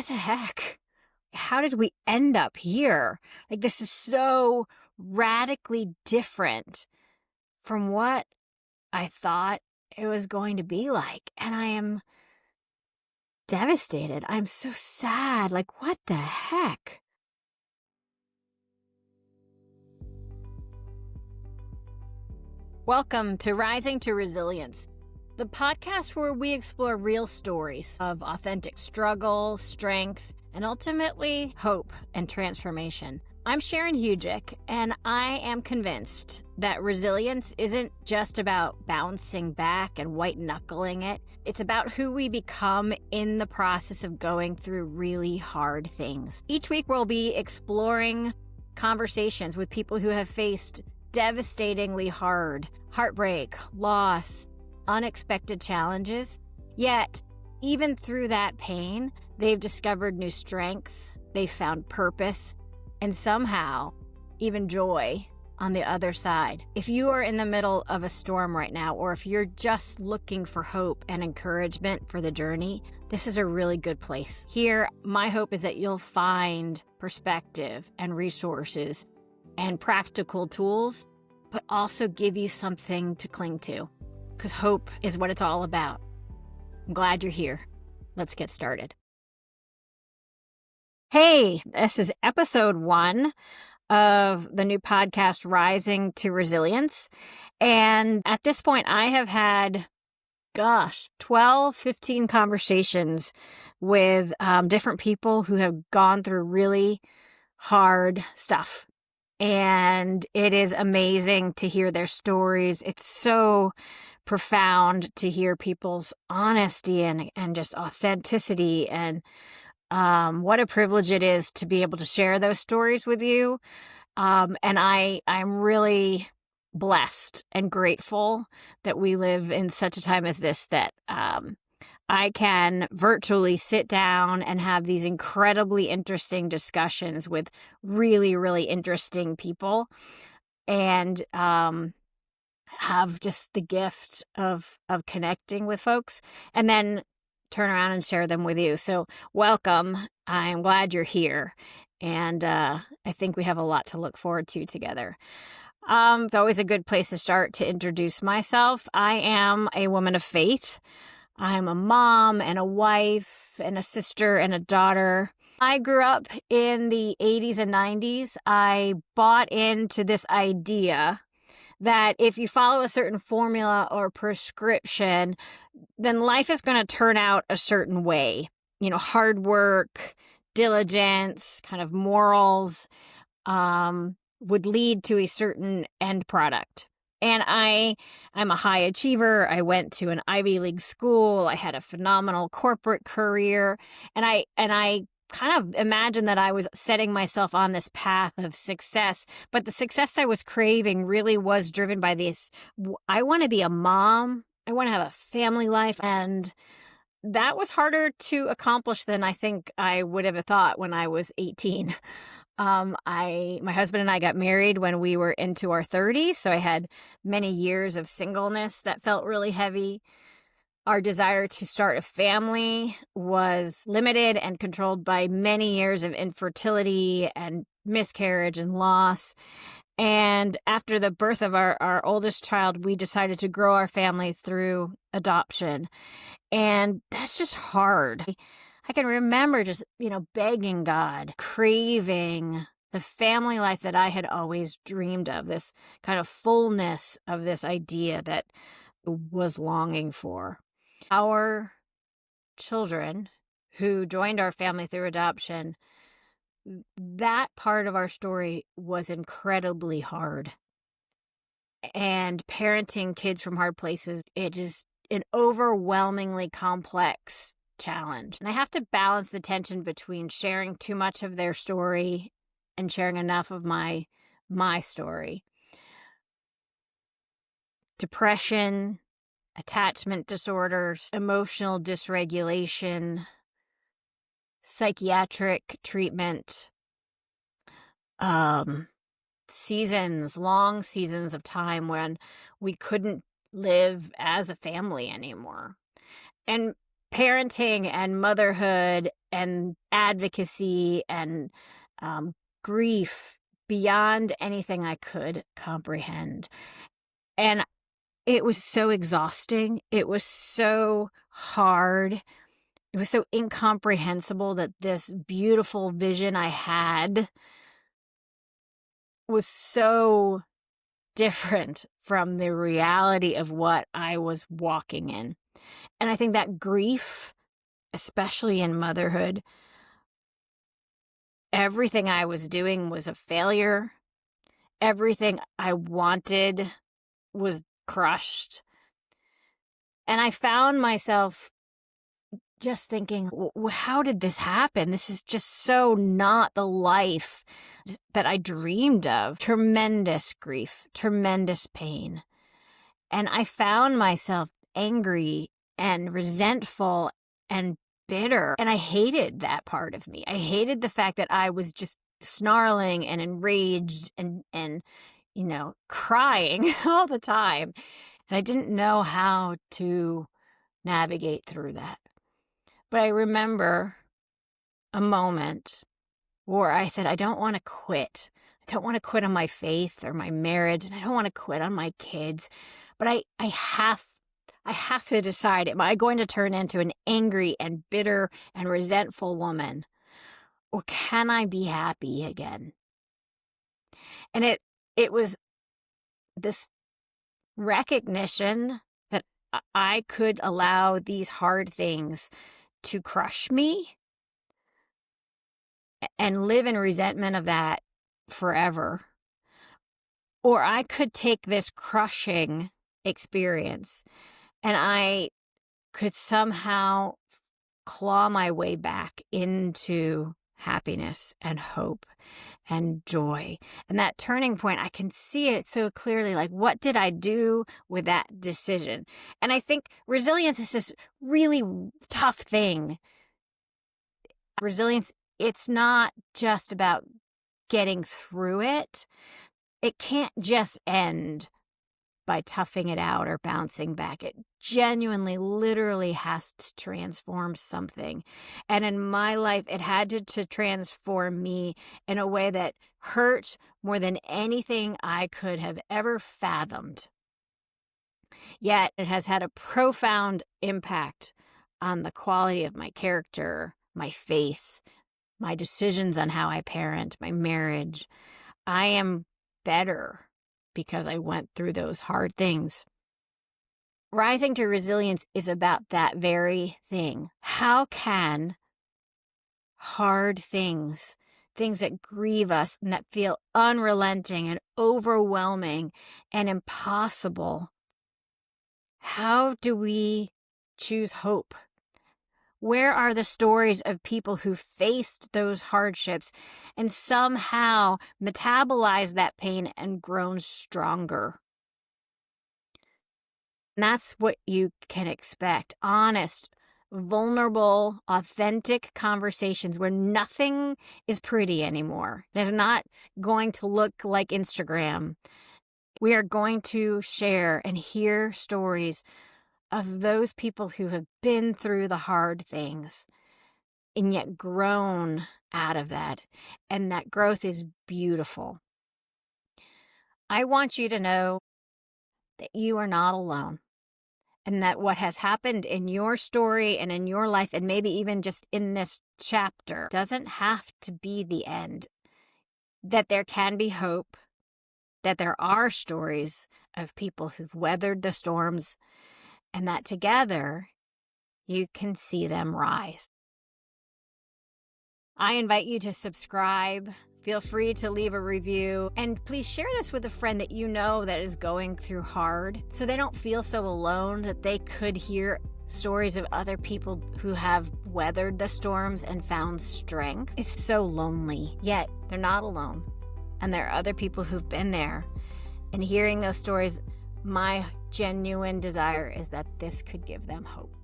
what the heck? How did we end up here? Like, this is so radically different from what I thought it was going to be like. And I am devastated. I'm so sad. Like, what the heck? Welcome to Rising to Resilience, the podcast where we explore real stories of authentic struggle, strength, and ultimately hope and transformation. I'm Sharon Hujik, and I am convinced that resilience isn't just about bouncing back and white-knuckling it. It's about who we become in the process of going through really hard things. Each week we'll be exploring conversations with people who have faced devastatingly hard heartbreak, loss, unexpected challenges. Yet, even through that pain, they've discovered new strength, they've found purpose, and somehow even joy on the other side. If you are in the middle of a storm right now, or if you're just looking for hope and encouragement for the journey, this is a really good place. Here, my hope is that you'll find perspective and resources and practical tools, but also give you something to cling to, because hope is what it's all about. I'm glad you're here. Let's get started. Hey, this is episode 1 of the new podcast, Rising to Resilience. And at this point, I have had, 12, 15 conversations with different people who have gone through really hard stuff. And it is amazing to hear their stories. It's so profound to hear people's honesty and just authenticity. And what a privilege it is to be able to share those stories with you. And I'm really blessed and grateful that we live in such a time as this, that I can virtually sit down and have these incredibly interesting discussions with really, really interesting people, and have just the gift of connecting with folks, and then turn around and share them with you. So welcome. I'm glad you're here. And I think we have a lot to look forward to together. It's always a good place to start to introduce myself. I am a woman of faith. I'm a mom and a wife and a sister and a daughter. I grew up in the 80s and 90s. I bought into this idea that if you follow a certain formula or prescription, then life is going to turn out a certain way. You know, hard work, diligence, kind of morals, would lead to a certain end product. And I'm a high achiever. I went to an Ivy League school. I had a phenomenal corporate career. And I kind of imagined that I was setting myself on this path of success. But the success I was craving really was driven by this. I want to be a mom. I want to have a family life. And that was harder to accomplish than I think I would have thought when I was 18. My husband and I got married when we were into our 30s, so I had many years of singleness that felt really heavy. Our desire to start a family was limited and controlled by many years of infertility and miscarriage and loss. And after the birth of our oldest child, we decided to grow our family through adoption. And that's just hard. I can remember just, begging God, craving the family life that I had always dreamed of, this kind of fullness of this idea that I was longing for. Our children who joined our family through adoption, that part of our story was incredibly hard. And parenting kids from hard places, it is an overwhelmingly complex challenge. And I have to balance the tension between sharing too much of their story and sharing enough of my story. Depression, attachment disorders, emotional dysregulation, psychiatric treatment, long seasons of time when we couldn't live as a family anymore. And parenting and motherhood and advocacy and grief beyond anything I could comprehend. And it was so exhausting. It was so hard. It was so incomprehensible that this beautiful vision I had was so different from the reality of what I was walking in. And I think that grief, especially in motherhood, everything I was doing was a failure. Everything I wanted was crushed. And I found myself just thinking, how did this happen? This is just so not the life that I dreamed of. Tremendous grief, tremendous pain. And I found myself angry and resentful and bitter. And I hated that part of me. I hated the fact that I was just snarling and enraged and crying all the time. And I didn't know how to navigate through that. But I remember a moment where I said, I don't want to quit. I don't want to quit on my faith or my marriage, and I don't want to quit on my kids. But I have to decide, am I going to turn into an angry and bitter and resentful woman? Or can I be happy again? And it was this recognition that I could allow these hard things to crush me and live in resentment of that forever. Or I could take this crushing experience and I could somehow claw my way back into happiness and hope and joy. And that turning point, I can see it so clearly. Like, what did I do with that decision? And I think resilience is this really tough thing. Resilience, it's not just about getting through it. It can't just end by toughing it out or bouncing back. It genuinely, literally has to transform something. And in my life, it had to transform me in a way that hurt more than anything I could have ever fathomed. Yet it has had a profound impact on the quality of my character, my faith, my decisions on how I parent, my marriage. I am better because I went through those hard things. Rising to resilience is about that very thing. How can hard things that grieve us and that feel unrelenting and overwhelming and impossible, how do we choose hope? Where are the stories of people who faced those hardships and somehow metabolized that pain and grown stronger? And that's what you can expect. Honest, vulnerable, authentic conversations where nothing is pretty anymore. It's not going to look like Instagram. We are going to share and hear stories of those people who have been through the hard things and yet grown out of that. And that growth is beautiful. I want you to know that you are not alone and that what has happened in your story and in your life, and maybe even just in this chapter, doesn't have to be the end. That there can be hope, that there are stories of people who've weathered the storms, and that together you can see them rise. I invite you to subscribe. Feel free to leave a review. And please share this with a friend that you know that is going through hard so they don't feel so alone, that they could hear stories of other people who have weathered the storms and found strength. It's so lonely, yet they're not alone. And there are other people who've been there. And hearing those stories, my genuine desire is that this could give them hope.